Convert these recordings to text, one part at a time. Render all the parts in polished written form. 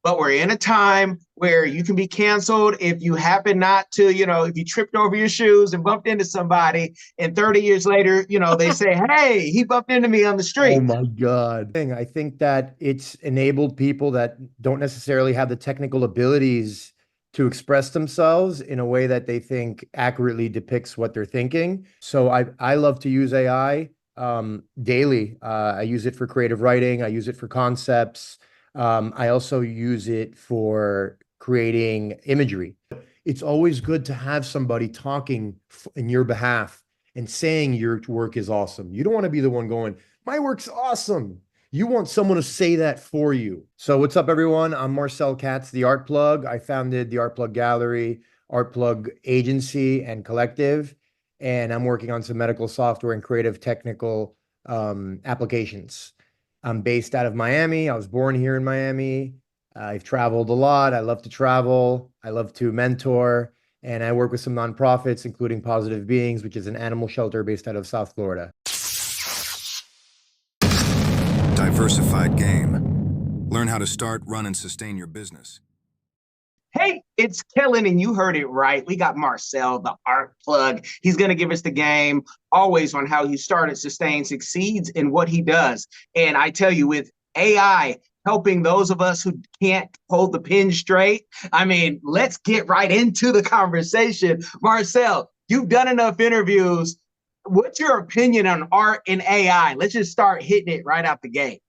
but we're in a time where you can be canceled if you happen not to, if you tripped over your shoes and bumped into somebody, and 30 years later, they say, hey, he bumped into me on the Oh street. my God. I think that it's enabled people that don't necessarily have the technical abilities to express themselves in a way that they think accurately depicts what they're thinking. So I love to use AI daily. I use it for creative writing. I use it for concepts. I also use it for creating imagery. It's always good to have somebody talking in your behalf and saying your work is awesome. You don't want to be the one going, my work's awesome. You want someone to say that for you. So what's up, everyone? I'm Marcel Katz, the Art Plug. I founded the Art Plug Gallery, Art Plug Agency and Collective, and I'm working on some medical software and creative technical applications. I'm based out of Miami. I was born here in Miami. I've traveled a lot. I love to travel. I love to mentor. And I work with some nonprofits, including Positive Beings, which is an animal shelter based out of South Florida. Diversified Game. Learn how to start, run, and sustain your business. Hey, it's Kellen, and you heard it right. We got Marcel, the art plug. He's going to give us the game always on how he started, sustains, succeeds in what he does. And I tell you, with AI helping those of us who can't hold the pen straight, I mean, let's get right into the conversation. Marcel, you've done enough interviews. What's your opinion on art and AI? Let's just start hitting it right out the gate.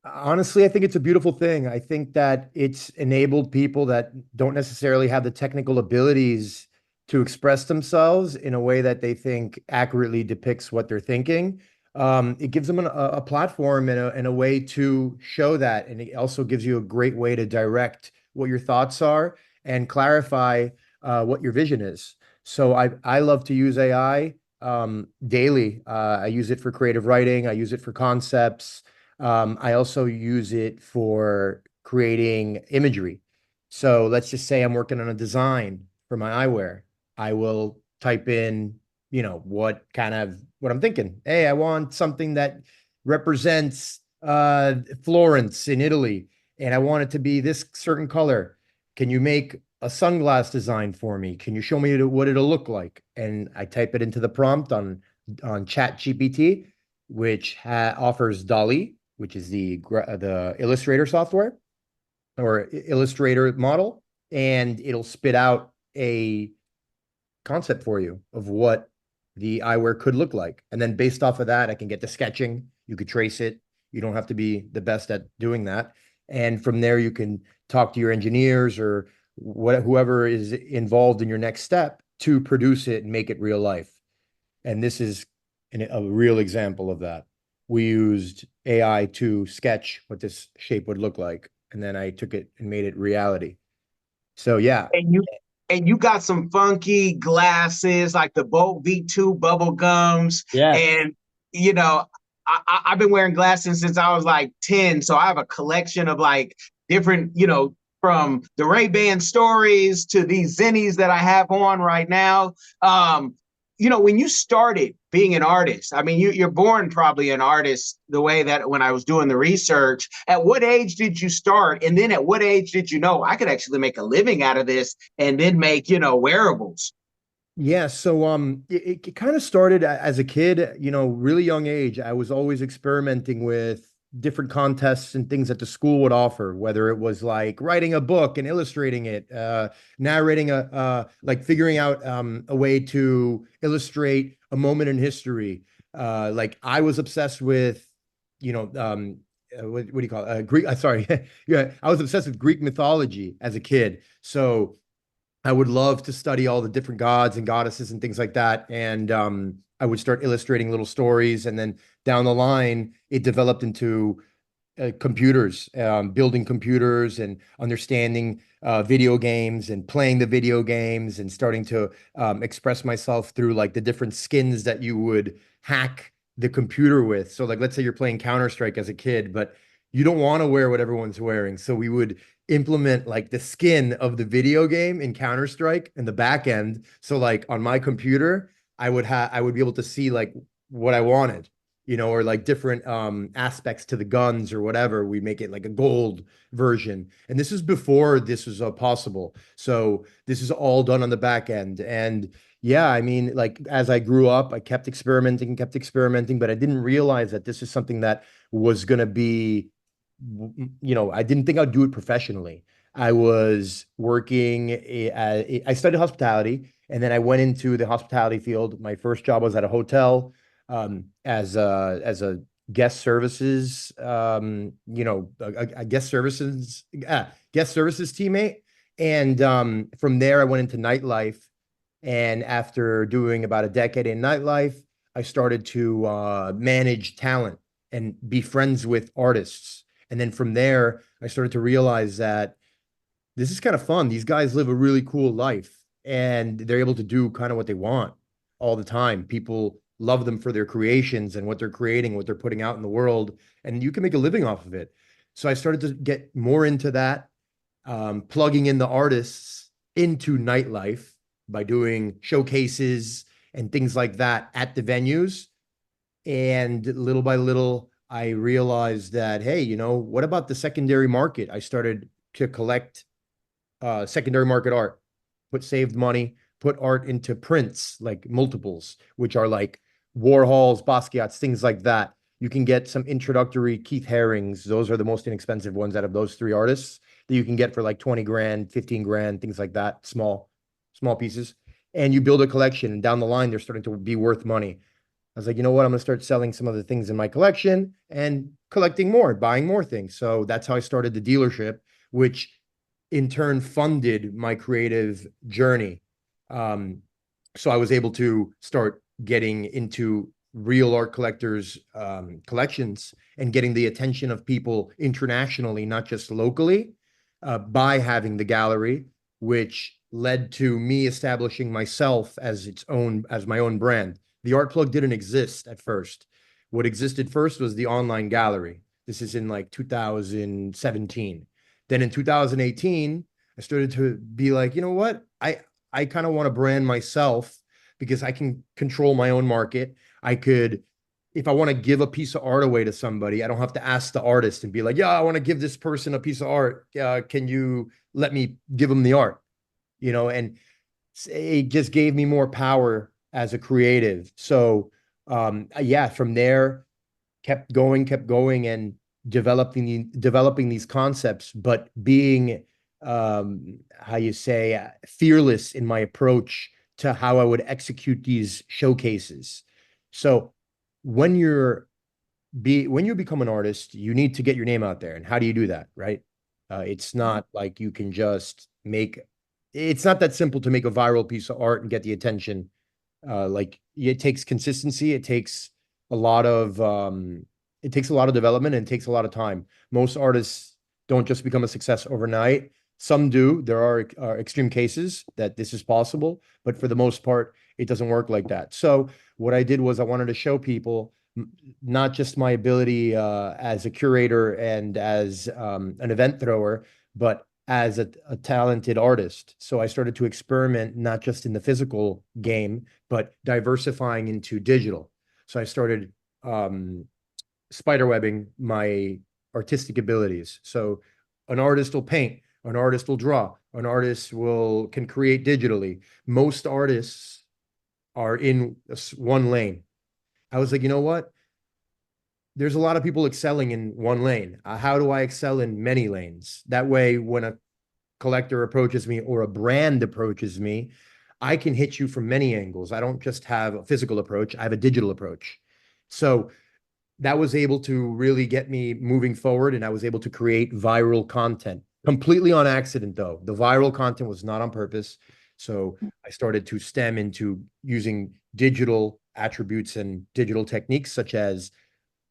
Honestly, I think it's a beautiful thing. I think that it's enabled people that don't necessarily have the technical abilities to express themselves in a way that they think accurately depicts what they're thinking. It gives them a platform and a way to show that. And it also gives you a great way to direct what your thoughts are and clarify what your vision is. So I love to use AI daily. I use it for creative writing. I use it for concepts. I also use it for creating imagery. So let's just say I'm working on a design for my eyewear. I will type in, what I'm thinking. Hey, I want something that represents Florence in Italy, and I want it to be this certain color. Can you make a sunglass design for me? Can you show me what it'll look like? And I type it into the prompt on Chat GPT, which offers Dolly, which is the Illustrator software or Illustrator model, and it'll spit out a concept for you of what the eyewear could look like. And then based off of that, I can get the sketching. You could trace it. You don't have to be the best at doing that. And from there, you can talk to your engineers or whoever is involved in your next step to produce it and make it real life. And this is a real example of that. We used AI to sketch what this shape would look like, and then I took it and made it reality. So yeah. And you got some funky glasses like the Bolt V2 bubble gums. Yes. And you know, I've been wearing glasses since I was like 10. So I have a collection of like different, from the Ray-Ban stories to these Zennies that I have on right now. When you started being an artist, I mean, you're born probably an artist the way that when I was doing the research, at what age did you start? And then at what age did you know I could actually make a living out of this and then make, wearables? Yeah, so it kind of started as a kid, really young age. I was always experimenting with different contests and things that the school would offer, whether it was like writing a book and illustrating it, narrating like figuring out a way to illustrate a moment in history. Like I was obsessed with, what do you call it? Greek, sorry. Yeah, I was obsessed with Greek mythology as a kid. So I would love to study all the different gods and goddesses and things like that. And I would start illustrating little stories. And then down the line, it developed into computers, building computers and understanding video games and playing the video games and starting to express myself through like the different skins that you would hack the computer with. So like, let's say you're playing Counter-Strike as a kid, but you don't want to wear what everyone's wearing. So we would implement like the skin of the video game in Counter-Strike in the back end. So like on my computer, I would be able to see like what I wanted. or like different aspects to the guns or whatever. We make it like a gold version. And this is before this was possible. So this is all done on the back end. And yeah, I mean, like as I grew up, I kept experimenting, but I didn't realize that this is something that was going to be, I didn't think I'd do it professionally. I was working, I studied hospitality, and then I went into the hospitality field. My first job was at a hotel as a guest services, a guest services teammate. And from there, I went into nightlife. And after doing about a decade in nightlife, I started to manage talent and be friends with artists. And then from there, I started to realize that this is kind of fun. These guys live a really cool life and they're able to do kind of what they want all the time. People love them for their creations and what they're creating, what they're putting out in the world, and you can make a living off of it. So I started to get more into that, plugging in the artists into nightlife by doing showcases and things like that at the venues. And little by little, I realized that, hey, what about the secondary market? I started to collect secondary market art, saved money, put art into prints, like multiples, which are like Warhols, Basquiat's, things like that. You can get some introductory Keith Harings. Those are the most inexpensive ones out of those three artists that you can get for like 20 grand, 15 grand, things like that, small pieces. And you build a collection, and down the line, they're starting to be worth money. I was like, you know what? I'm going to start selling some of the things in my collection and collecting more, buying more things. So that's how I started the dealership, which in turn funded my creative journey. So I was able to start getting into real art collectors' collections and getting the attention of people internationally, not just locally, by having the gallery, which led to me establishing myself as my own brand. The Art Plug didn't exist at first. What existed first was the online gallery. This is in like 2017. Then in 2018, I started to be like, you know what? I kind of want to brand myself because I can control my own market. If I want to give a piece of art away to somebody, I don't have to ask the artist and be like, yeah, I want to give this person a piece of art. Can you let me give them the art? And it just gave me more power as a creative. So, yeah, from there, kept going and developing these concepts, but being, fearless in my approach to how I would execute these showcases. So when you become an artist, you need to get your name out there. And how do you do that, right? It's not like you can just it's not that simple to make a viral piece of art and get the attention. It takes consistency. It takes a lot of development, and it takes a lot of time. Most artists don't just become a success overnight. Some do. There are extreme cases that this is possible, but for the most part, it doesn't work like that. So what I did was I wanted to show people not just my ability as a curator and as an event thrower, but as a talented artist. So I started to experiment not just in the physical game, but diversifying into digital. So I started spiderwebbing my artistic abilities. So an artist will paint, an artist will draw, an artist can create digitally. Most artists are in one lane. I was like, you know what? There's a lot of people excelling in one lane. How do I excel in many lanes? That way, when a collector approaches me or a brand approaches me, I can hit you from many angles. I don't just have a physical approach, I have a digital approach. So that was able to really get me moving forward, and I was able to create viral content. Completely on accident, though. The viral content was not on purpose. So I started to stem into using digital attributes and digital techniques, such as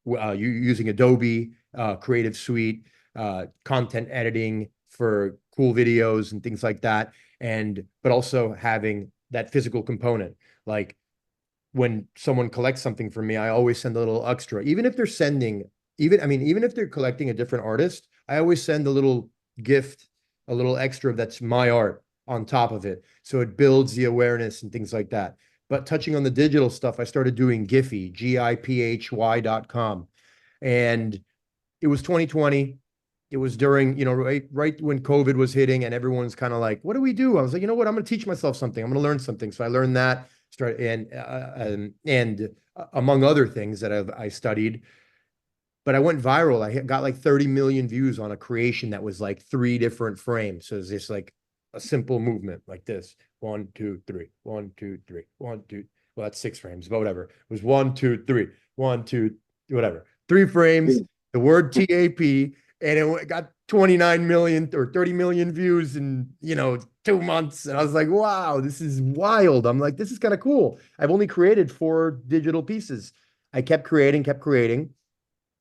using Adobe Creative Suite, content editing for cool videos and things like that. But also having that physical component. Like when someone collects something from me, I always send a little extra. Even if they're collecting a different artist, I always send a little gift, a little extra that's my art on top of it. So it builds the awareness and things like that. But touching on the digital stuff, I started doing Giphy, GIPHY.com. And it was 2020. It was during, right when COVID was hitting and everyone's kind of like, what do we do? I was like, you know what? I'm going to teach myself something. I'm going to learn something. So I learned that, and among other things that I studied, but I went viral. I got like 30 million views on a creation that was like 3 different frames. So it's just like a simple movement like this. 1, 2, 3, 1, 2, 3, 1, 2. Well, that's 6 frames, but whatever. It was 1, 2, 3, 1, 2, whatever. 3 frames, the word TAP, and it got 29 million or 30 million views in, 2 months. And I was like, wow, this is wild. I'm like, this is kind of cool. I've only created 4 digital pieces. I kept creating.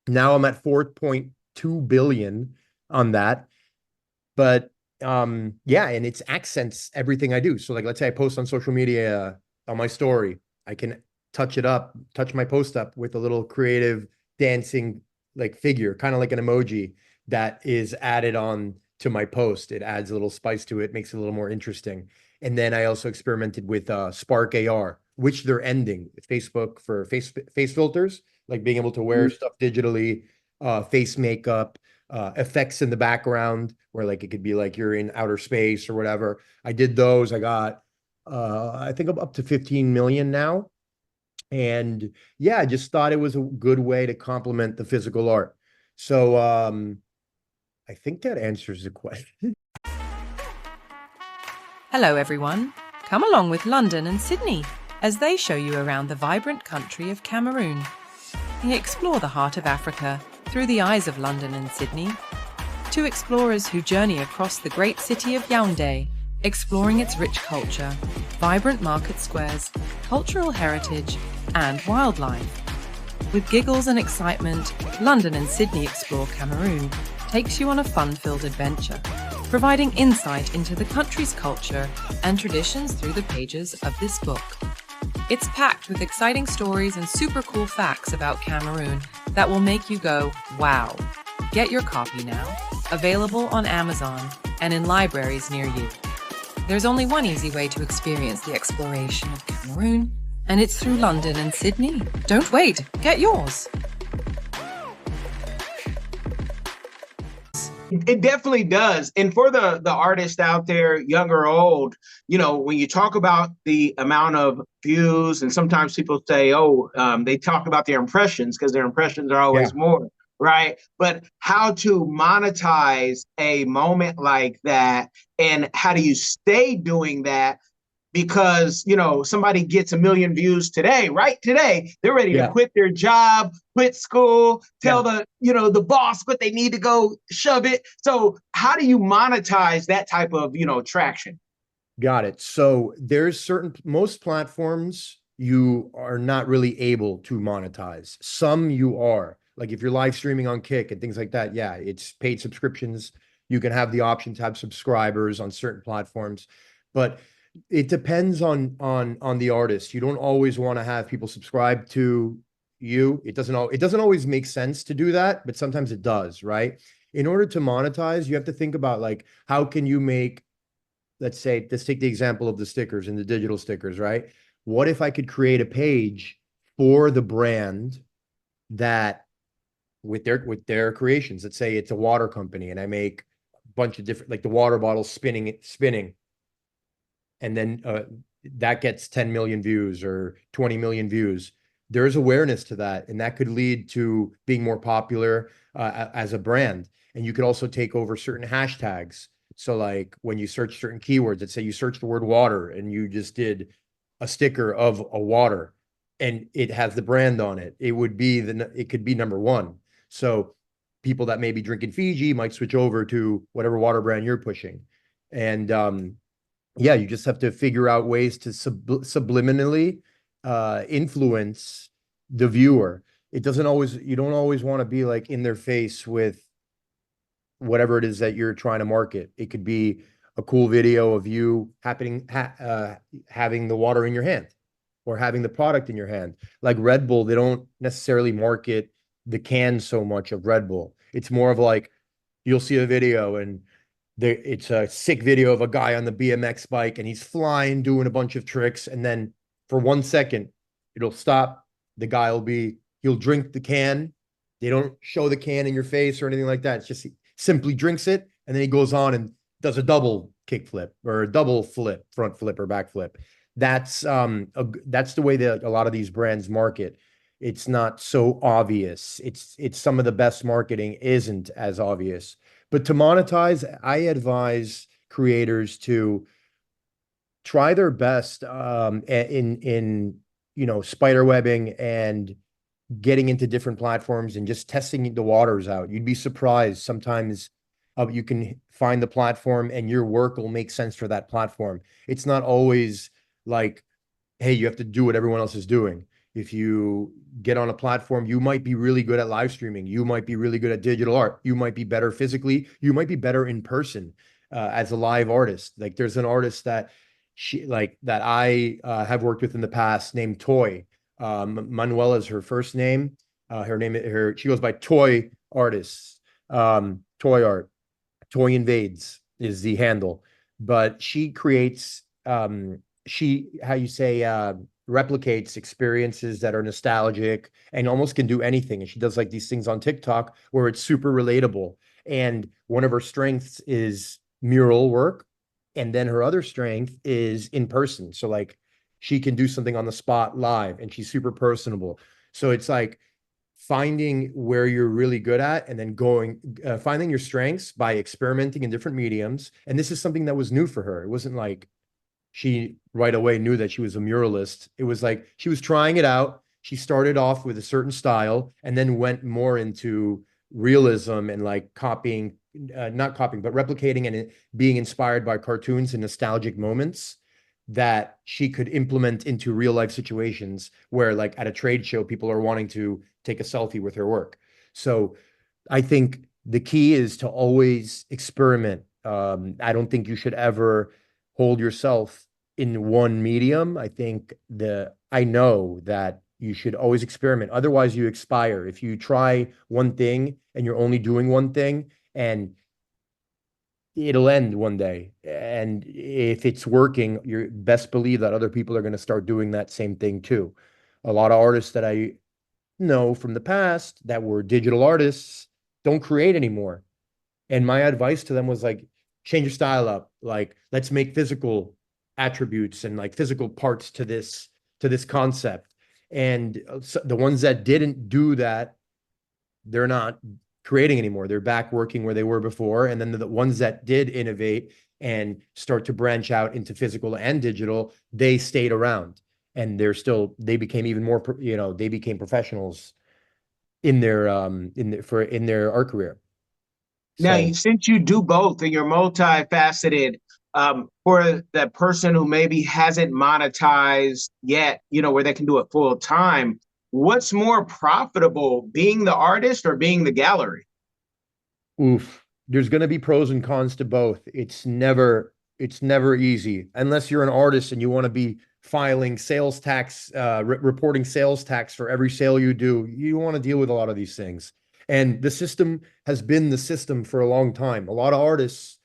Now I'm at 4.2 billion on that. But yeah, and it's accents everything I do. So like, let's say I post on social media on my story, I can touch my post up with a little creative dancing like figure, kind of like an emoji that is added on to my post. It adds a little spice to it, makes it a little more interesting. And then I also experimented with Spark AR, which they're ending. Facebook for face filters, like being able to wear stuff digitally, face makeup, effects in the background where like it could be like you're in outer space or whatever. I did those. I got I think I'm up to 15 million now. And yeah, I just thought it was a good way to complement the physical art. So I think that answers the question. Hello everyone. Come along with London and Sydney as they show you around the vibrant country of Cameroon. Explore the heart of Africa through the eyes of London and Sydney. Two explorers who journey across the great city of Yaoundé, exploring its rich culture, vibrant market squares, cultural heritage, and wildlife. With giggles and excitement, London and Sydney Explore Cameroon takes you on a fun-filled adventure, providing insight into the country's culture and traditions through the pages of this book. It's packed with exciting stories and super cool facts about Cameroon that will make you go, wow. Get your copy now, available on Amazon and in libraries near you. There's only one easy way to experience the exploration of Cameroon, and it's through London and Sydney. Don't wait, get yours. It definitely does. And for the artist out there, young or old, when you talk about the amount of views, and sometimes people say, they talk about their impressions because their impressions are always more, right? But how to monetize a moment like that, and how do you stay doing that? Because, somebody gets 1 million views today, right? Today, they're ready to quit their job, quit school, tell the boss what they need to go shove it. So how do you monetize that type of, traction? Got it. So there's most platforms you are not really able to monetize. Some you are. Like if you're live streaming on Kick and things like that, it's paid subscriptions. You can have the option to have subscribers on certain platforms. But it depends on the artist. You don't always want to have people subscribe to you. It doesn't always make sense to do that, but sometimes it does, right? In order to monetize, you have to think about like, how can you make, let's take the example of the stickers and the digital stickers, right? What if I could create a page for the brand that with their creations? Let's say it's a water company and I make a bunch of different, like the water bottle spinning. And then that gets 10 million views or 20 million views. There's awareness to that, and that could lead to being more popular as a brand. And you could also take over certain hashtags. So like when you search certain keywords, let's say you search the word water and you just did a sticker of a water and it has the brand on it, it could be number one. So people that may be drinking Fiji might switch over to whatever water brand you're pushing. And you just have to figure out ways to subliminally influence the viewer. You don't always want to be like in their face with whatever it is that you're trying to market. It could be a cool video of you having the water in your hand or having the product in your hand. Like Red Bull, they don't necessarily market the can so much of Red Bull. It's more of like, you'll see a video and it's a sick video of a guy on the BMX bike and he's flying, doing a bunch of tricks. And then for 1 second, it'll stop. The guy he'll drink the can. They don't show the can in your face or anything like that. It's just he simply drinks it, and then he goes on and does a double kick flip or a double flip, front flip or back flip. That's the way that a lot of these brands market. It's not so obvious. It's some of the best marketing isn't as obvious. But to monetize, I advise creators to try their best in spider webbing and getting into different platforms and just testing the waters out. You'd be surprised sometimes you can find the platform and your work will make sense for that platform. It's not always like, hey, you have to do what everyone else is doing. If you get on a platform, you might be really good at live streaming. You might be really good at digital art. You might be better physically. You might be better in person as a live artist. Like there's an artist that I have worked with in the past named Toy. Manuela is her first name. She goes by Toy Artists. Toy Art. Toy Invades is the handle. But she creates replicates experiences that are nostalgic and almost can do anything. And she does like these things on TikTok where it's super relatable. And one of her strengths is mural work. And then her other strength is in person. So like she can do something on the spot live and she's super personable. So it's like finding where you're really good at and then finding your strengths by experimenting in different mediums. And this is something that was new for her. It wasn't like she right away knew that she was a muralist. It was like she was trying it out. She started off with a certain style and then went more into realism and like not copying, but replicating and being inspired by cartoons and nostalgic moments that she could implement into real life situations where like at a trade show, people are wanting to take a selfie with her work. So I think the key is to always experiment. I don't think you should ever hold yourself in one medium. I know that you should always experiment. Otherwise you expire. If you try one thing and you're only doing one thing, and it'll end one day. And if it's working, you best believe that other people are going to start doing that same thing too. A lot of artists that I know from the past that were digital artists don't create anymore. And my advice to them was like, change your style up. Like, let's make physical attributes and like physical parts to this concept. And so the ones that didn't do that, they're not creating anymore. They're back working where they were before. And then the ones that did innovate and start to branch out into physical and digital, they stayed around and they became even more, they became professionals in their art career. Now, So, since you do both and you're multifaceted, for that person who maybe hasn't monetized yet, where they can do it full time, what's more profitable, being the artist or being the gallery? there's going to be pros and cons to both. It's never easy unless you're an artist and you want to be filing sales tax, reporting sales tax for every sale you do. You want to deal with a lot of these things. And the system has been the system for a long time. A lot of artists,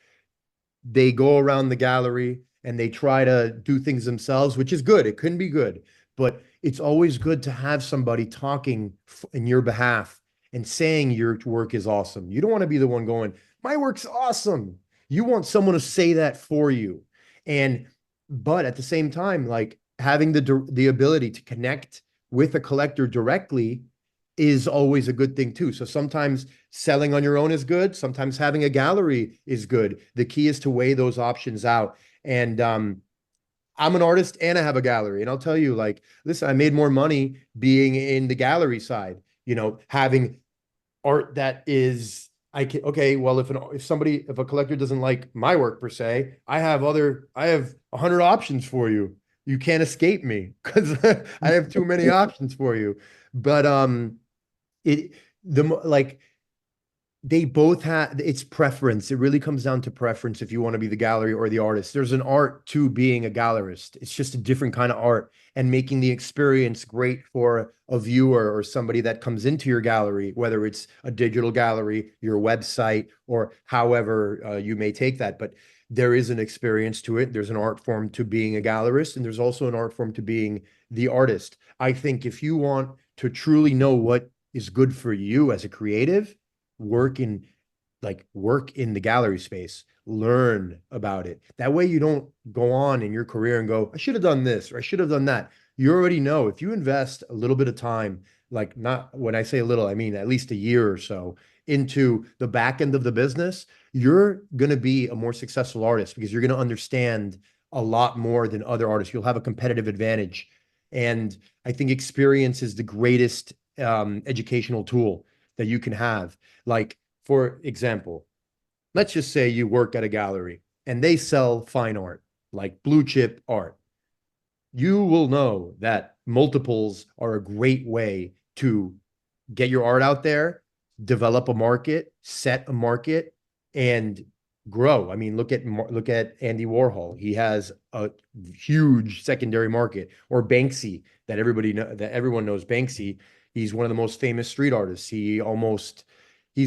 they go around the gallery and they try to do things themselves, which is good. It can be good, but it's always good to have somebody talking in your behalf and saying your work is awesome. You don't want to be the one going, my work's awesome. You want someone to say that for you. But at the same time, like having the ability to connect with a collector directly is always a good thing too. So sometimes selling on your own is good. Sometimes having a gallery is good. The key is to weigh those options out. And I'm an artist and I have a gallery. And I'll tell you, like, listen, I made more money being in the gallery side, having art that is, well, if a collector doesn't like my work per se, I have 100 options for you. You can't escape me because I have too many options for you. But they both have, it's preference. It really comes down to preference if you want to be the gallery or the artist. There's an art to being a gallerist. It's just a different kind of art and making the experience great for a viewer or somebody that comes into your gallery, whether it's a digital gallery, your website, or however you may take that. But there is an experience to it. There's an art form to being a gallerist, and there's also an art form to being the artist. I think if you want to truly know what is good for you as a creative, work in work in the gallery space, learn about it. That way you don't go on in your career and go, I should have done this or I should have done that. You already know if you invest a little bit of time, like not when I say a little, I mean at least a year or so into the back end of the business, you're going to be a more successful artist because you're going to understand a lot more than other artists. You'll have a competitive advantage. And I think experience is the greatest educational tool that you can have. Like, for example, let's just say you work at a gallery and they sell fine art, like blue chip art. You will know that multiples are a great way to get your art out there, develop a market, set a market, and grow. I mean, look at Andy Warhol. He has a huge secondary market. Or Banksy, that everyone knows Banksy. He's one of the most famous street artists. He's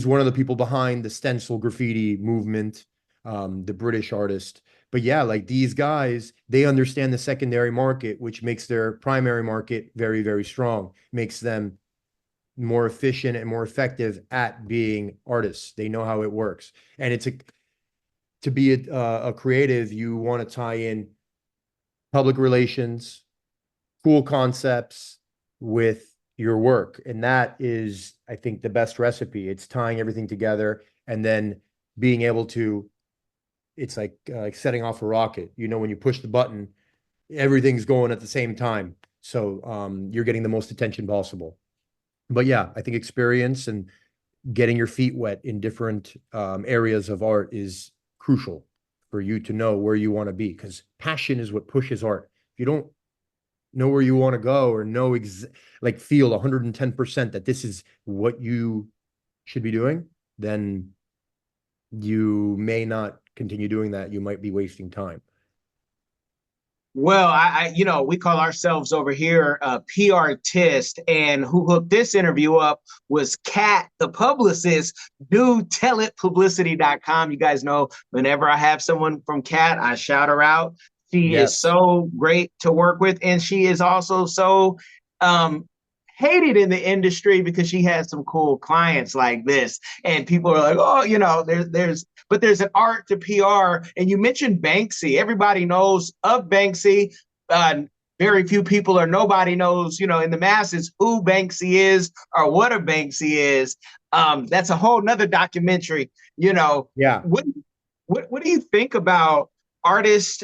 one of the people behind the stencil graffiti movement, the British artist. But yeah, like these guys, they understand the secondary market, which makes their primary market very, very strong, makes them more efficient and more effective at being artists. They know how it works. And to be a creative, you want to tie in public relations, cool concepts with your work. And that is, I think, the best recipe. It's tying everything together and then being able to, it's like setting off a rocket. You know, when you push the button, everything's going at the same time. So you're getting the most attention possible. But yeah, I think experience and getting your feet wet in different areas of art is crucial for you to know where you want to be, because passion is what pushes art. If you don't know where you want to go or know feel 110% that this is what you should be doing, then you may not continue doing that. You might be wasting time. Well, we call ourselves over here a PR-tist, and who hooked this interview up was Kat, the publicist. Do tell it publicity.com. You guys know whenever I have someone from Kat, I shout her out. She is so great to work with, and she is also so hated in the industry because she has some cool clients like this. And people are like, oh, there's an art to PR. And you mentioned Banksy. Everybody knows of Banksy. Very few people or nobody knows, in the masses who Banksy is or what a Banksy is. That's a whole nother documentary, Yeah. What do you think about artists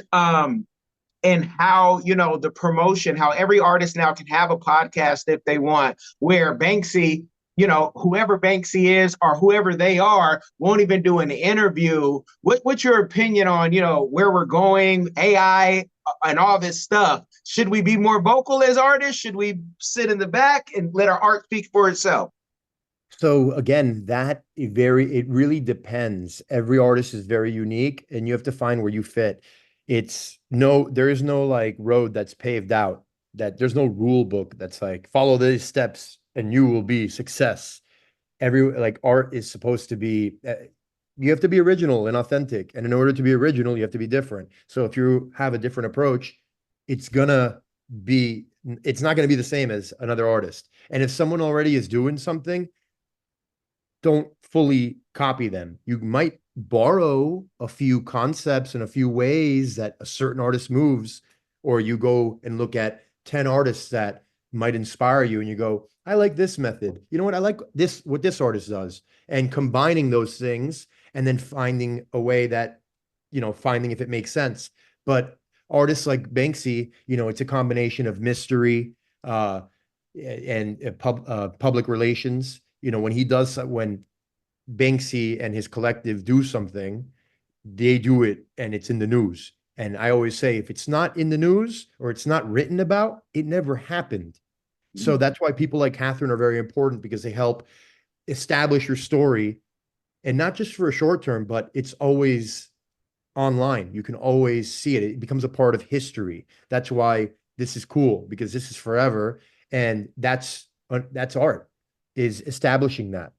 and how, the promotion, how every artist now can have a podcast if they want, where Banksy, whoever Banksy is or whoever they are, won't even do an interview. What's your opinion on, where we're going, AI and all this stuff? Should we be more vocal as artists? Should we sit in the back and let our art speak for itself? So again, it really depends. Every artist is very unique and you have to find where you fit. There is no like road that's paved out, that there's no rule book that's like, follow these steps and you will be success. Art is supposed to be, you have to be original and authentic. And in order to be original, you have to be different. So if you have a different approach, it's not going to be the same as another artist. And if someone already is doing something, don't fully copy them. You might borrow a few concepts and a few ways that a certain artist moves, or you go and look at 10 artists that might inspire you and you go, I like this method. You know what? I like what this artist does, and combining those things and then finding a way that, finding if it makes sense. But artists like Banksy, it's a combination of mystery and public relations. When Banksy and his collective do something, they do it and it's in the news. And I always say, if it's not in the news or it's not written about, it never happened. So that's why people like Catherine are very important, because they help establish your story, and not just for a short term, but it's always online. You can always see it. It becomes a part of history. That's why this is cool, because this is forever. And that's art, is establishing that.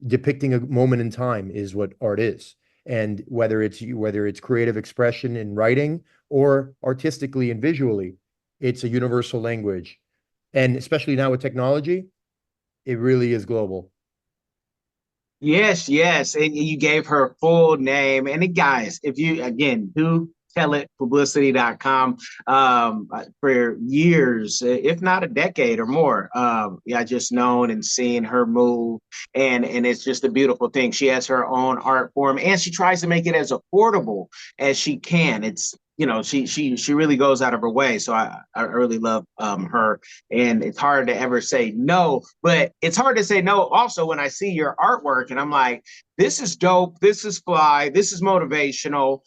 Depicting a moment in time is what art is. And whether it's creative expression in writing or artistically and visually, it's a universal language. And especially now with technology, it really is global. Yes, yes. And you gave her full name. And guys, if you again do tell it publicity.com for years, if not a decade or more. Yeah, just known and seeing her move. And it's just a beautiful thing. She has her own art form and she tries to make it as affordable as she can. It's she really goes out of her way. So I really love her, and it's hard to ever say no, but it's hard to say no also when I see your artwork and I'm like, this is dope, this is fly, this is motivational.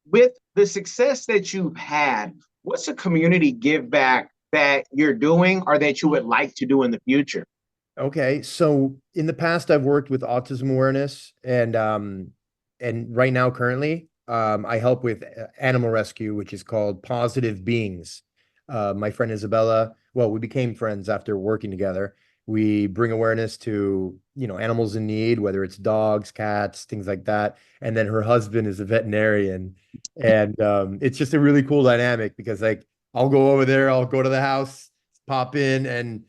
With the success that you've had, what's a community give back that you're doing or that you would like to do in the future? Okay, so in the past, I've worked with autism awareness, and right now, currently, I help with animal rescue, which is called Positive Beings. My friend Isabella, well, we became friends after working together. We bring awareness to, animals in need, whether it's dogs, cats, things like that. And then her husband is a veterinarian, and it's just a really cool dynamic because, like, I'll go over there, I'll go to the house, pop in, and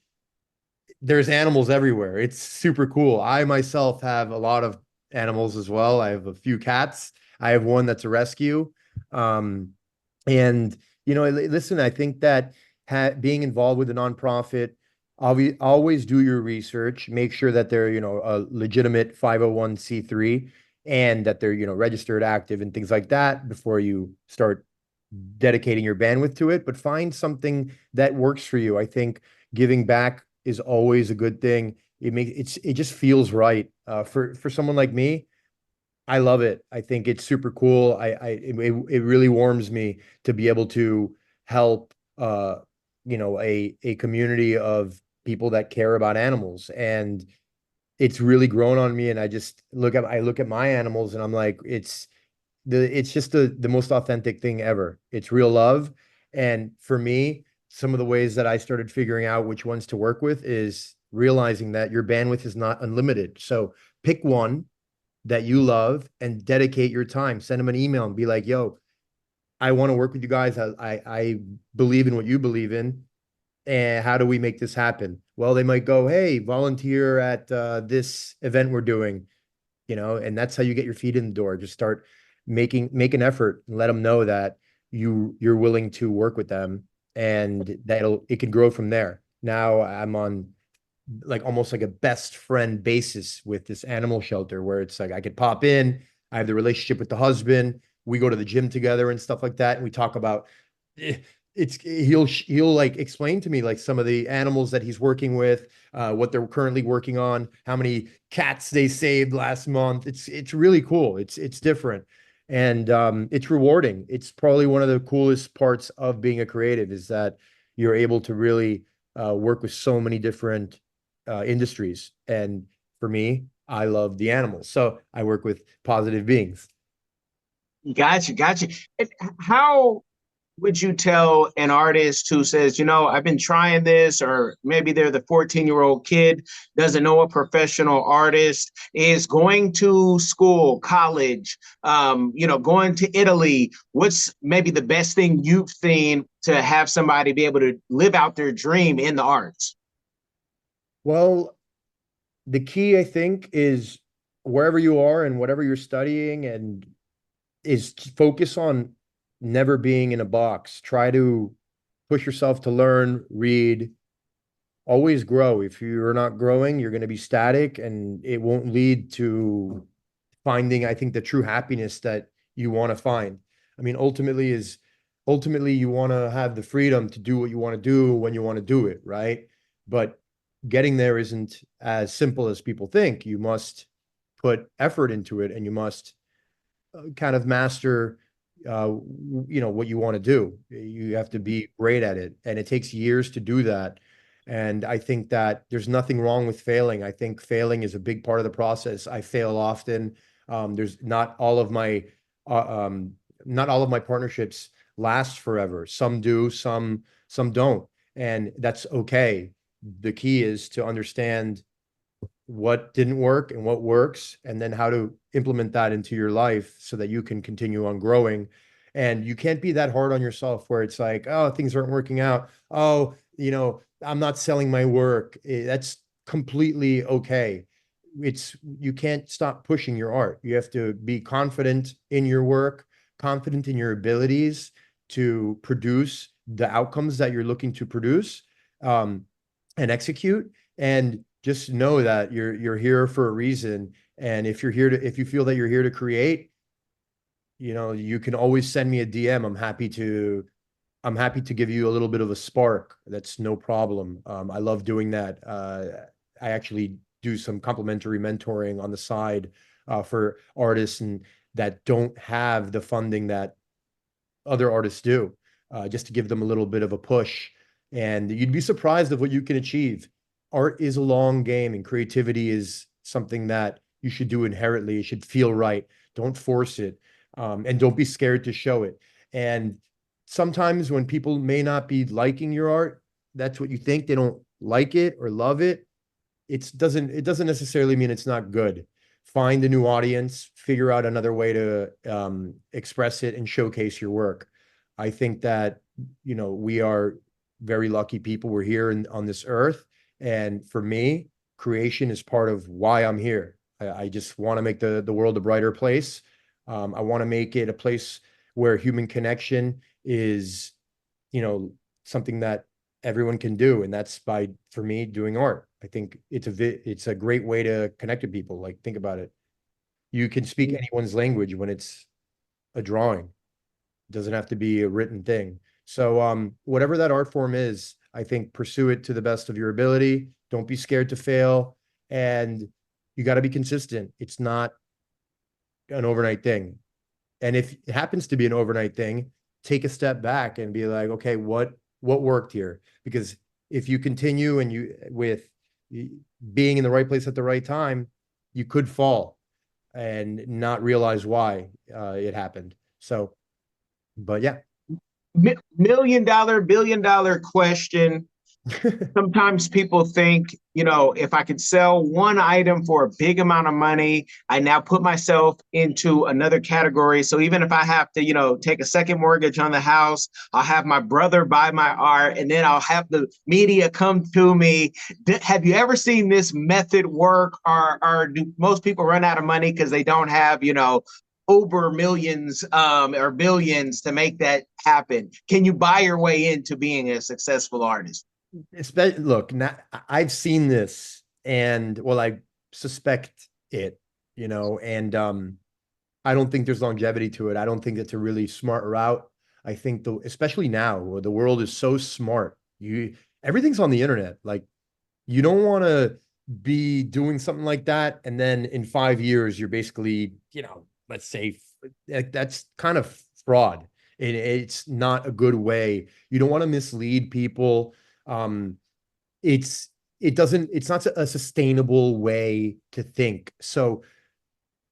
there's animals everywhere. It's super cool. I myself have a lot of animals as well. I have a few cats. I have one that's a rescue. Um, and listen, I think that being involved with a nonprofit, always do your research, make sure that they're, a legitimate 501(c)(3), and that they're, registered, active, and things like that before you start dedicating your bandwidth to it. But find something that works for you. I think giving back is always a good thing. It just feels right. For someone like me, I love it. I think it's super cool. It really warms me to be able to help a community of people that care about animals. And it's really grown on me. And I look at my animals and I'm like, it's just the most authentic thing ever. It's real love. And for me, some of the ways that I started figuring out which ones to work with is realizing that your bandwidth is not unlimited. So pick one that you love and dedicate your time. Send them an email and be like, yo, I want to work with you guys. I believe in what you believe in. And how do we make this happen? Well, they might go, hey, volunteer at this event we're doing, and that's how you get your feet in the door. Just start make an effort and let them know that you're willing to work with them, and it can grow from there. Now I'm on like almost like a best friend basis with this animal shelter where it's like I could pop in, I have the relationship with the husband, we go to the gym together and stuff like that, and we talk about he'll like explain to me like some of the animals that he's working with, what they're currently working on, how many cats they saved last month. It's really cool. It's different. And it's rewarding. It's probably one of the coolest parts of being a creative is that you're able to really work with so many different industries. And for me, I love the animals. So I work with Positive Beings. Gotcha, gotcha. And how would you tell an artist who says, I've been trying this, or maybe they're the 14-year-old kid, doesn't know a professional artist, is going to school, college, going to Italy? What's maybe the best thing you've seen to have somebody be able to live out their dream in the arts? Well, the key, I think, is wherever you are and whatever you're studying, and is focus on never being in a box. Try to push yourself to learn, read, always grow. If you're not growing, you're going to be static and it won't lead to finding, I think, the true happiness that you want to find. I mean, ultimately you want to have the freedom to do what you want to do when you want to do it, right? But getting there isn't as simple as people think. You must put effort into it and you must kind of master what you want to do. You have to be great at it, and it takes years to do that. And I think that there's nothing wrong with failing. I think failing is a big part of the process. I fail often. There's not all of my partnerships last forever. Some do, some don't, and that's okay. The key is to understand what didn't work and what works, and then how to implement that into your life so that you can continue on growing. And you can't be that hard on yourself where it's like, oh, things aren't working out. Oh, I'm not selling my work. That's completely okay. You can't stop pushing your art. You have to be confident in your work, confident in your abilities to produce the outcomes that you're looking to produce, and execute. And just know that you're here for a reason. And if you feel that you're here to create, you can always send me a DM. I'm happy to give you a little bit of a spark. That's no problem. I love doing that. I actually do some complimentary mentoring on the side for artists and that don't have the funding that other artists do, just to give them a little bit of a push. And you'd be surprised of what you can achieve. Art is a long game, and creativity is something that you should do inherently. It should feel right. Don't force it, and don't be scared to show it. And sometimes when people may not be liking your art, that's what you think. They don't like it or love it. It doesn't necessarily mean it's not good. Find a new audience, figure out another way to express it and showcase your work. I think that, we are very lucky people. We're here on this earth. And for me, creation is part of why I'm here. I just want to make the world a brighter place. I want to make it a place where human connection is, something that everyone can do. And that's for me, doing art. I think it's a great way to connect with people. Like, think about it. You can speak anyone's language when it's a drawing. It doesn't have to be a written thing. So whatever that art form is, I think pursue it to the best of your ability. Don't be scared to fail. And you got to be consistent. It's not an overnight thing. And if it happens to be an overnight thing, take a step back and be like, okay, what worked here? Because if you continue with being in the right place at the right time, you could fall and not realize why it happened. So, but yeah. Million dollar, billion dollar question. Sometimes people think, if I could sell one item for a big amount of money, I now put myself into another category. So even if I have to, take a second mortgage on the house, I'll have my brother buy my art, and then I'll have the media come to me. Have you ever seen this method work? Or do most people run out of money because they don't have, over millions or billions to make that happen? Can you buy your way into being a successful artist? Look, I've seen this, and well, I suspect it, and I don't think there's longevity to it. I don't think it's a really smart route. I think especially now where the world is so smart, everything's on the internet. Like, you don't want to be doing something like that, and then in 5 years you're basically, let's say, that's kind of fraud. It's not a good way. You don't want to mislead people. It's not a sustainable way to think. So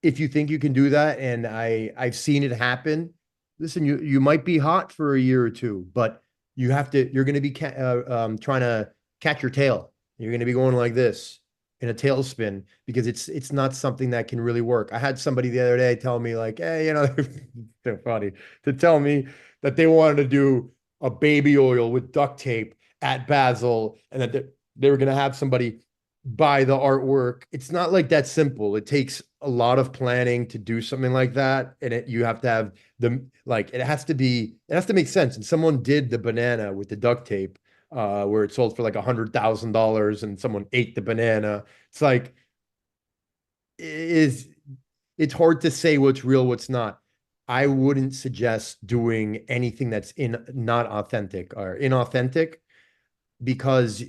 if you think you can do that, and I've seen it happen, listen, you might be hot for a year or two, but you're going to be trying to catch your tail. You're going to be going like this in a tailspin, because it's not something that can really work. I had somebody the other day tell me, like, hey, they're funny, to tell me that they wanted to do a baby oil with duct tape at Basel, and that they were going to have somebody buy the artwork. It's not like that simple. It takes a lot of planning to do something like that. And you have to have it has to make sense. And someone did the banana with the duct tape, where it sold for like $100,000, and someone ate the banana. It's like, it's hard to say what's real, what's not. I wouldn't suggest doing anything that's not authentic or inauthentic, because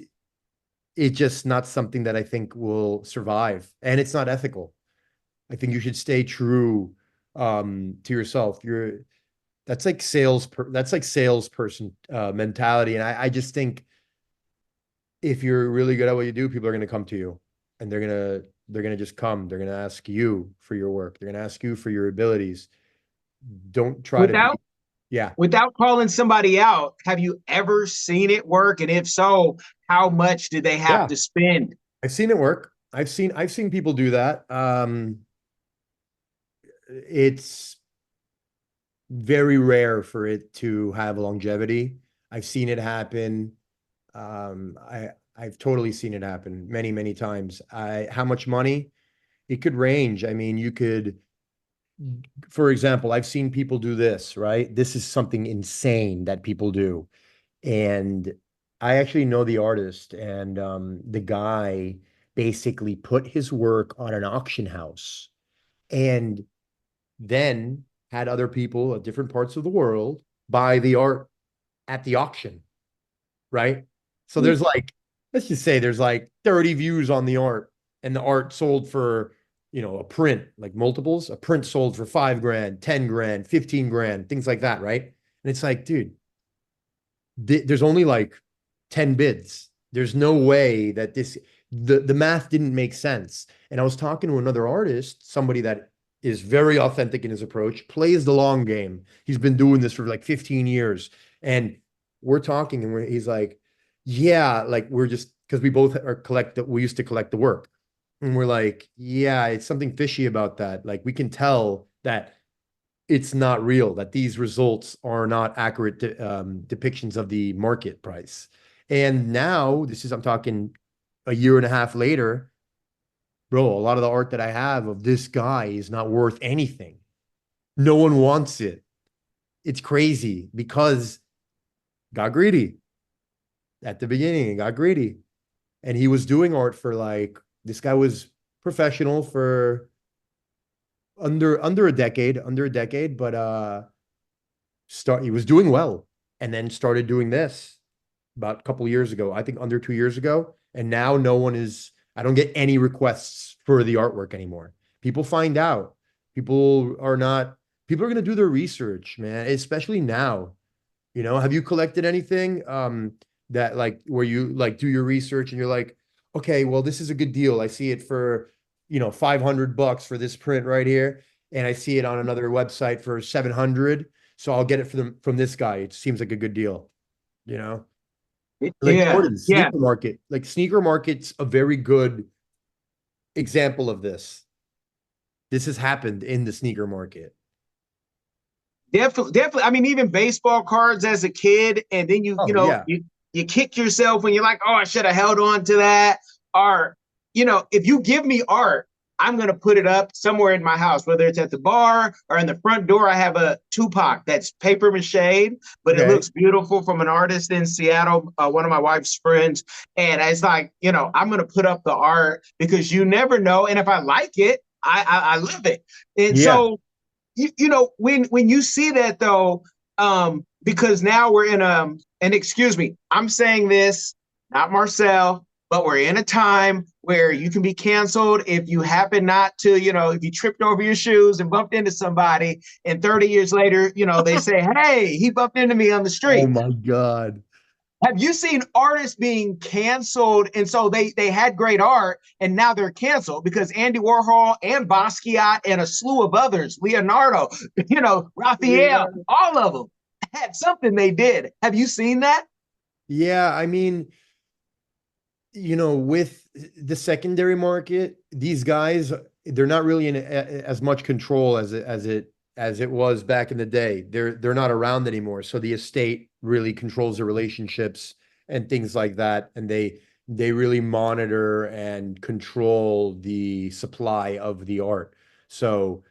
it's just not something that I think will survive, and it's not ethical. I think you should stay true to yourself. That's like salesperson mentality. And I just think if you're really good at what you do, people are going to come to you, and they're going to just come. They're going to ask you for your work. They're going to ask you for your abilities. Don't try Without calling somebody out, have you ever seen it work? And if so, how much did they have to spend? I've seen it work. I've seen people do that. It's very rare for it to have longevity. I've seen it happen. I've totally seen it happen many, many times. How much money? It could range. I mean, you could, for example, I've seen people do this, right? This is something insane that people do. And I actually know the artist, and the guy basically put his work on an auction house and then had other people at different parts of the world buy the art at the auction, right? So there's like, let's just say there's like 30 views on the art, and the art sold for, a print, like multiples, a print sold for 5 grand, 10 grand, 15 grand, things like that, right? And it's like, dude, there's only like 10 bids. There's no way that the math didn't make sense. And I was talking to another artist, somebody that is very authentic in his approach, plays the long game. He's been doing this for like 15 years. And we're talking, and he's like, yeah, like we're just, because we both we used to collect the work. And we're like, yeah, it's something fishy about that. Like we can tell that it's not real, that these results are not accurate depictions of the market price. And now I'm talking a year and a half later, bro, a lot of the art that I have of this guy is not worth anything. No one wants it. It's crazy because got greedy at the beginning. He got greedy. And he was doing art for like, this guy was professional for under a decade, but he was doing well, and then started doing this about a couple years ago, I think under 2 years ago. And now I don't get any requests for the artwork anymore. People find out. People are going to do their research, man, especially now. Have you collected anything that like where you like do your research and you're like, okay, well, this is a good deal. I see it for, $500 for this print right here. And I see it on another website for 700. So I'll get it from this guy. It seems like a good deal, you know? Like Yeah, Jordan, yeah. sneaker market. Like sneaker market's a very good example of this. This has happened in the sneaker market. Definitely, definitely. I mean, even baseball cards as a kid, and then Oh, yeah. you kick yourself when you're like, oh, I should have held on to that. Or, if you give me art, I'm gonna put it up somewhere in my house, whether it's at the bar or in the front door. I have a Tupac that's paper mache, but it Okay. looks beautiful from an artist in Seattle, one of my wife's friends. And it's like, I'm gonna put up the art because you never know. And if I like it, I love it. And Yeah. so when you see that though, because now we're in and excuse me, I'm saying this, not Marcel, but we're in a time where you can be canceled if you happen not to, if you tripped over your shoes and bumped into somebody, and 30 years later, they say, hey, he bumped into me on the Oh street. my God. Have you seen artists being canceled? And so they had great art and now they're canceled because Andy Warhol and Basquiat and a slew of others, Leonardo, Raphael, all of them had something they did. Have you seen that? Yeah, I mean, with the secondary market, these guys, they're not really in as much control as it was back in the day. They're not around anymore. So the estate really controls the relationships and things like that. And they really monitor and control the supply of the art. So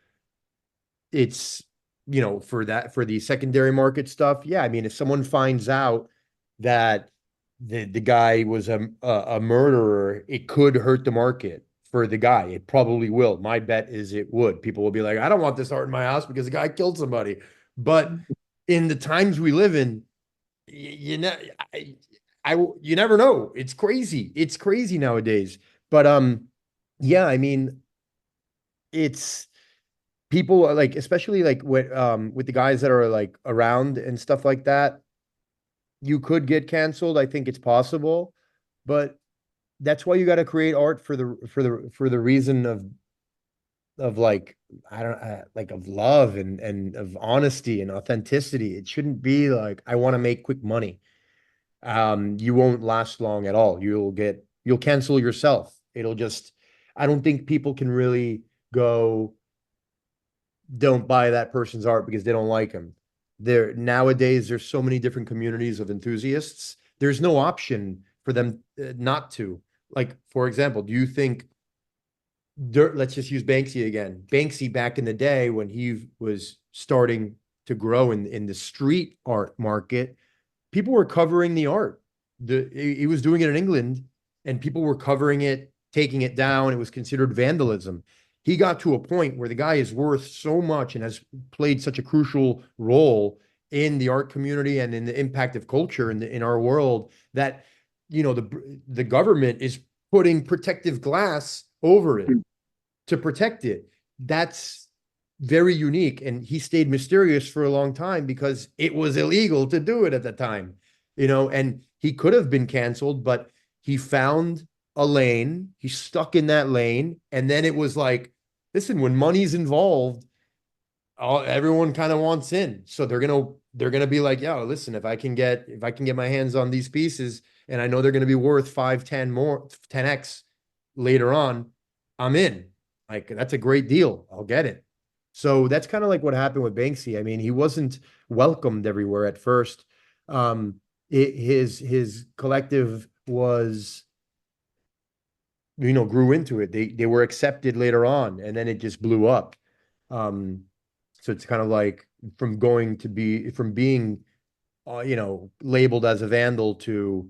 it's, for the secondary market stuff, yeah. I mean, if someone finds out that the guy was a murderer, it could hurt the market for the guy. It probably will. My bet is it would. People will be like, I don't want this art in my house because the guy killed somebody. But in the times we live in, you know, you never know. It's crazy. It's crazy nowadays. But yeah, I mean, it's people are like, especially like with the guys that are like around and stuff like that, you could get canceled. I think it's possible, but that's why you got to create art for the reason of like, I don't like of love and of honesty and authenticity. It shouldn't be like, I want to make quick money. You won't last long at all. You'll cancel yourself. It'll just I don't think people can really go, don't buy that person's art because they don't like him. Nowadays, there's so many different communities of enthusiasts. There's no option for them not to. Like, for example, do you think let's just use Banksy again. Banksy back in the day when he was starting to grow in the street art market, people were covering the art. He was doing it in England, and people were covering it, taking it down. It was considered vandalism. He got to a point where the guy is worth so much and has played such a crucial role in the art community and in the impact of culture in our world that, the government is putting protective glass over it to protect it. That's very unique. And he stayed mysterious for a long time because it was illegal to do it at the time, and he could have been canceled, but he found a lane, he stuck in that lane. And then it was like, listen, when money's involved, everyone kind of wants in. So they're gonna be like, yeah, listen, if I can get my hands on these pieces and I know they're gonna be worth 5, 10 more, 10x later on, I'm in. Like, that's a great deal. I'll get it. So that's kind of like what happened with Banksy. I mean, he wasn't welcomed everywhere at first. His collective was, grew into it. They were accepted later on, and then it just blew up. So it's kind of like from being, labeled as a vandal to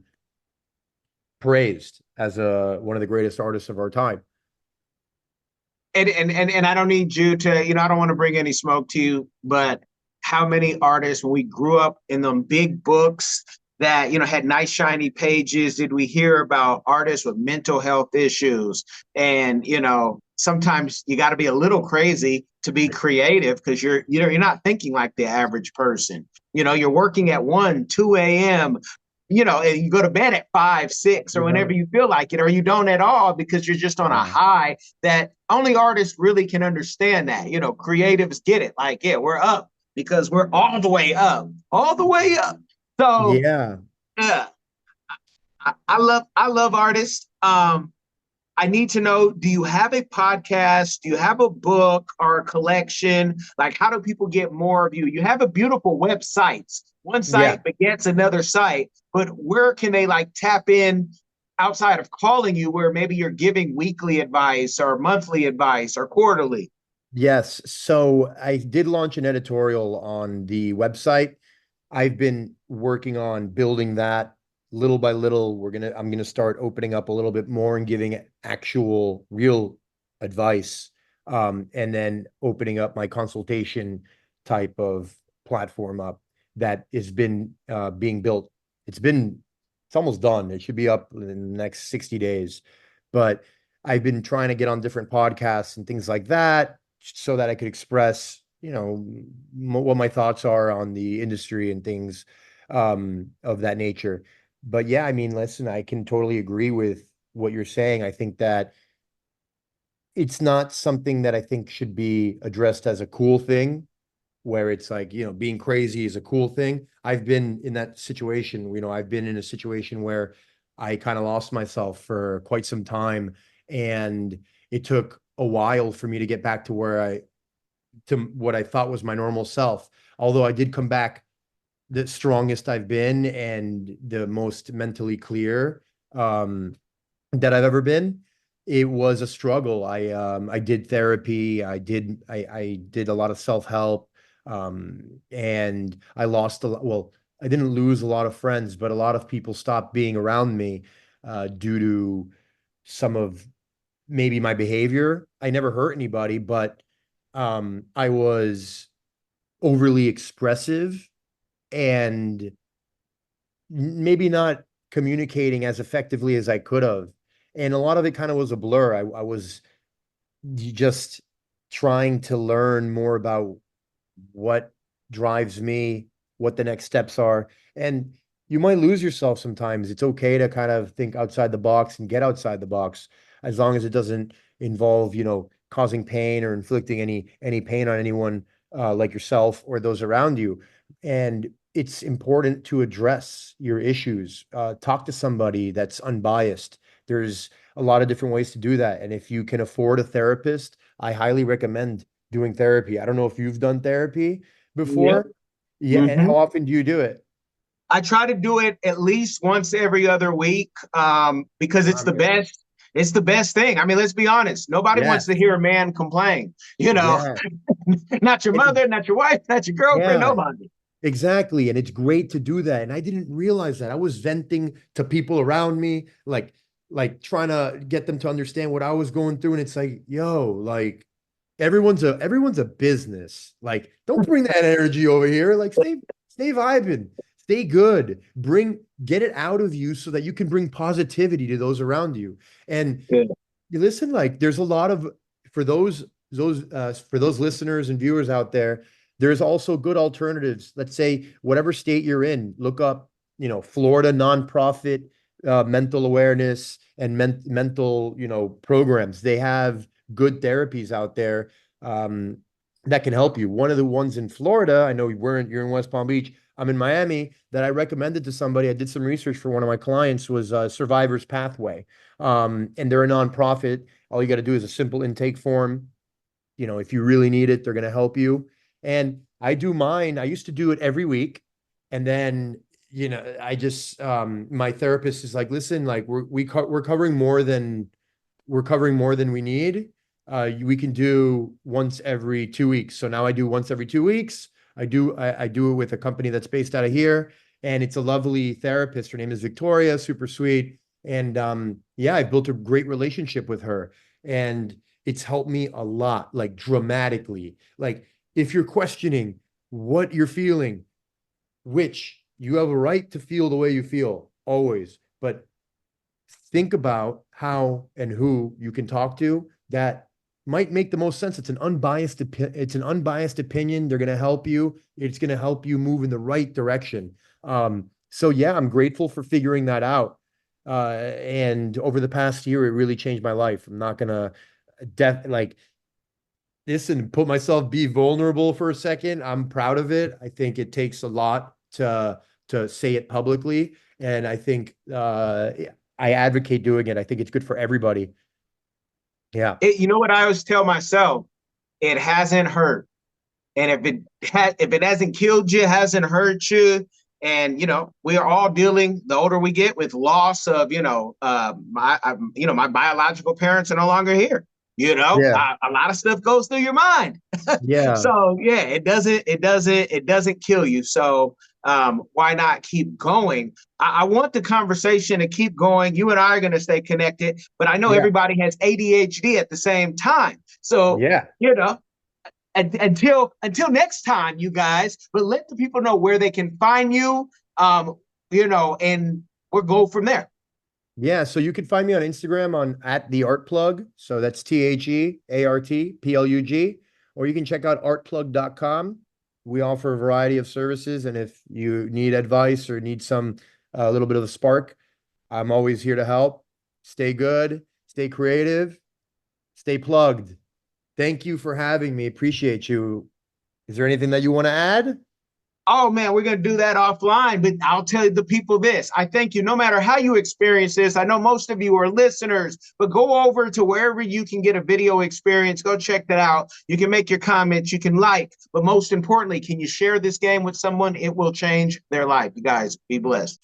praised as one of the greatest artists of our time. And I don't need you to, I don't want to bring any smoke to you, but how many artists, when we grew up in them big books that, had nice shiny pages, did we hear about artists with mental health issues? And, sometimes you got to be a little crazy to be creative because you're not thinking like the average person. You're working at 1, 2 a.m., and you go to bed at 5, 6, or whenever you feel like it, or you don't at all because you're just on a high that only artists really can understand that. Creatives get it. Like, yeah, we're up because we're all the way up, all the way up. So yeah, I love artists. I need to know, do you have a podcast? Do you have a book or a collection? Like, how do people get more of you? You have a beautiful website. One site begets another site, but where can they tap in outside of calling you, where maybe you're giving weekly advice or monthly advice or quarterly? Yes. So I did launch an editorial on the website. I've been working on building that little by little. I'm gonna start opening up a little bit more and giving actual real advice. And then opening up my consultation type of platform up that has been being built. It's almost done. It should be up in the next 60 days. But I've been trying to get on different podcasts and things like that so that I could express, what my thoughts are on the industry and things of that nature. But yeah, I mean, listen, I can totally agree with what you're saying. I think that it's not something that I think should be addressed as a cool thing, where it's like, being crazy is a cool thing. I've been in that situation, I've been in a situation where I kind of lost myself for quite some time. And it took a while for me to get back to what I thought was my normal self. Although I did come back the strongest I've been and the most mentally clear that I've ever been. It was a struggle. I did therapy. I did a lot of self-help. And I lost a lot. Well, I didn't lose a lot of friends, but a lot of people stopped being around me due to some of maybe my behavior. I never hurt anybody, but I was overly expressive and maybe not communicating as effectively as I could have. And a lot of it kind of was a blur. I was just trying to learn more about what drives me, what the next steps are. And you might lose yourself sometimes. It's okay to kind of think outside the box and get outside the box, as long as it doesn't involve, causing pain or inflicting any pain on anyone like yourself or those around you. And it's important to address your issues. Talk to somebody that's unbiased, There's a lot of different ways to do that. And if you can afford a therapist, I highly recommend doing therapy. I don't know if you've done therapy Yep. before. Yeah. And Hmm. how often do you do it? I try to do it at least once every other week, because it's I'm the good. best. It's the best thing. I mean, let's be honest. Nobody wants Yes. to hear a man complain. You know, Yeah. not your And mother, not your wife, not your girlfriend, yeah, nobody. exactly. And it's great to do that. And I didn't realize that. I was venting to people around me, like trying to get them to understand what I was going through. And it's like, yo, like everyone's a business. Like, don't bring that energy over here. Like, stay vibing, stay good. Get it out of you so that you can bring positivity to those around you. And Yeah. you listen, like there's a lot of for those listeners and viewers out there, there's also good alternatives. Let's say whatever state you're in, look up, Florida nonprofit mental awareness and mental, programs. They have good therapies out there um, that can help you. One of the ones in Florida, I know you're in West Palm Beach. I'm in Miami that I recommended to somebody. I did some research for one of my clients was Survivor's Pathway. And they're a nonprofit. All you got to do is a simple intake form. If you really need it, they're going to help you. And I do mine. I used to do it every week. And then, I just, my therapist is like, listen, like we're covering more than we need. We can do once every 2 weeks. So now I do once every 2 weeks. I do it with a company that's based out of here. And it's a lovely therapist. Her name is Victoria, super sweet. And yeah, I built a great relationship with her. And it's helped me a lot, like dramatically. Like if you're questioning what you're feeling, which you have a right to feel the way you feel always, but think about how and who you can talk to that might make the most sense. It's an unbiased opinion. They're going to help you. It's going to help you move in the right direction. So yeah, I'm grateful for figuring that out. And over the past year, it really changed my life. I'm not gonna like listen, be vulnerable for a second. I'm proud of it. I think it takes a lot to say it publicly, and I think I advocate doing it. I think it's good for everybody. Yeah. You know what I always tell myself? It hasn't hurt. And if it hasn't killed you, hasn't hurt you, and we are all dealing, the older we get, with loss of my biological parents are no longer here. Yeah. A lot of stuff goes through your mind. Yeah. So yeah, it doesn't kill you. So why not keep going? I want the conversation to keep going. You and I are going to stay connected, but I know Yeah. everybody has ADHD at the same time. So Yeah. until next time, you guys, but let the people know where they can find you, and we'll go from there. Yeah, so you can find me on Instagram on @theartplug. So that's TheArtPlug, or you can check out artplug.com. We offer a variety of services, and if you need advice or need a little bit of a spark, I'm always here to help. Stay good, stay creative, stay plugged. Thank you for having me. Appreciate you. Is there anything that you want to add? Oh man, we're going to do that offline, but I'll tell the people this. I thank you no matter how you experience this. I know most of you are listeners, but go over to wherever you can get a video experience. Go check that out. You can make your comments, you can like, but most importantly, can you share this game with someone? It will change their life. You guys, be blessed.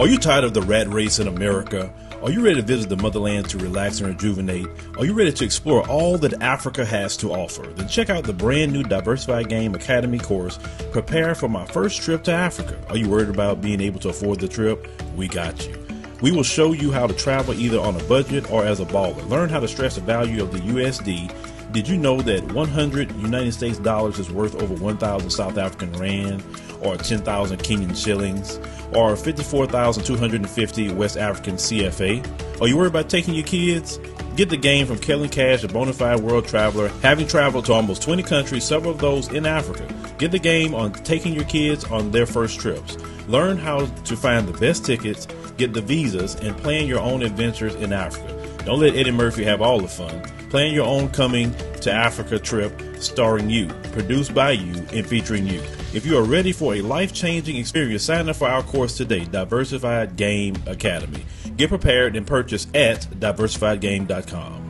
Are you tired of the rat race in America? Are you ready to visit the motherland to relax and rejuvenate? Are you ready to explore all that Africa has to offer? Then check out the brand new Diversified Game Academy course, Prepare for My First Trip to Africa. Are you worried about being able to afford the trip? We got you. We will show you how to travel either on a budget or as a baller. Learn how to stress the value of the USD. Did you know that 100 United States dollars is worth over 1,000 South African rand, or 10,000 Kenyan shillings, or 54,250 West African CFA? Are you worried about taking your kids? Get the game from Kellen Cash, a bona fide world traveler, having traveled to almost 20 countries, several of those in Africa. Get the game on taking your kids on their first trips. Learn how to find the best tickets, get the visas, and plan your own adventures in Africa. Don't let Eddie Murphy have all the fun. Plan your own coming to Africa trip starring you, produced by you, and featuring you. If you are ready for a life-changing experience, sign up for our course today, Diversified Game Academy. Get prepared and purchase at diversifiedgame.com.